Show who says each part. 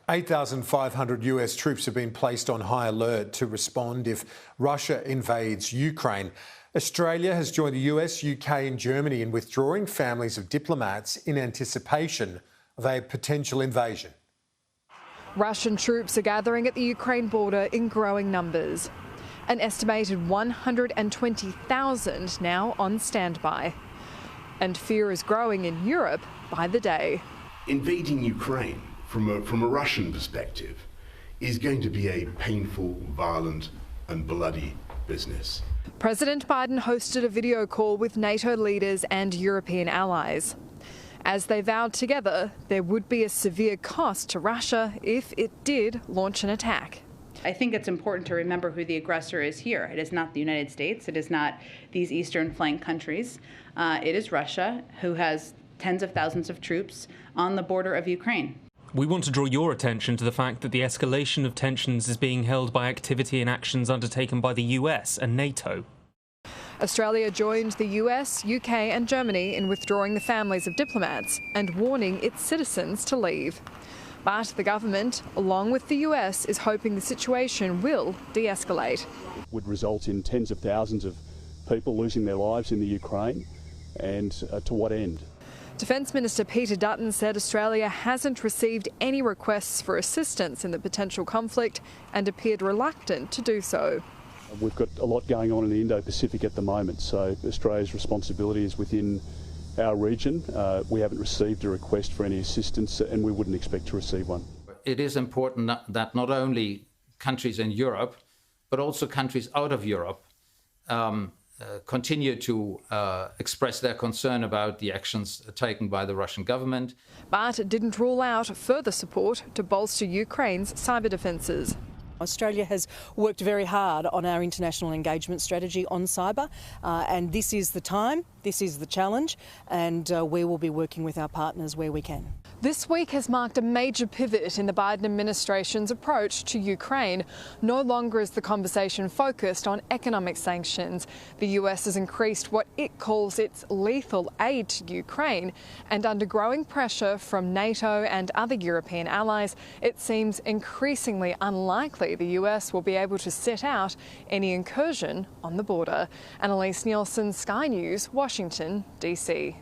Speaker 1: 8,500 US troops have been placed on high alert to respond if Russia invades Ukraine. Australia has joined the US, UK and Germany in withdrawing families of diplomats in anticipation of a potential invasion.
Speaker 2: Russian troops are gathering at the Ukraine border in growing numbers. An estimated 120,000 now on standby. And fear is growing in Europe by the day.
Speaker 3: Invading Ukraine from a Russian perspective is going to be a painful, violent and bloody business.
Speaker 2: President Biden hosted a video call with NATO leaders and European allies. As they vowed together, there would be a severe cost to Russia if it did launch an attack.
Speaker 4: I think it's important to remember who the aggressor is here. It is not the United States. It is not these eastern flank countries. It is Russia, who has tens of thousands of troops on the border of Ukraine.
Speaker 5: We want to draw your attention to the fact that the escalation of tensions is being held by activity and actions undertaken by the US and NATO.
Speaker 2: Australia joined the US, UK and Germany in withdrawing the families of diplomats and warning its citizens to leave. But the government, along with the US, is hoping the situation will de-escalate.
Speaker 6: It would result in tens of thousands of people losing their lives in the Ukraine, and to what end?
Speaker 2: Defence Minister Peter Dutton said Australia hasn't received any requests for assistance in the potential conflict and appeared reluctant to do so.
Speaker 6: We've got a lot going on in the Indo-Pacific at the moment, so Australia's responsibility is within our region. We haven't received a request for any assistance and we wouldn't expect to receive one.
Speaker 7: It is important that not only countries in Europe, but also countries out of Europe continue to express their concern about the actions taken by the Russian government.
Speaker 2: But it didn't rule out further support to bolster Ukraine's cyber defences.
Speaker 8: Australia has worked very hard on our international engagement strategy on cyber, and this is the time, this is the challenge, and we will be working with our partners where we can.
Speaker 2: This week has marked a major pivot in the Biden administration's approach to Ukraine. No longer is the conversation focused on economic sanctions. The US has increased what it calls its lethal aid to Ukraine, and under growing pressure from NATO and other European allies, it seems increasingly unlikely the US will be able to sit out any incursion on the border. Annalise Nielsen, Sky News, Washington, DC.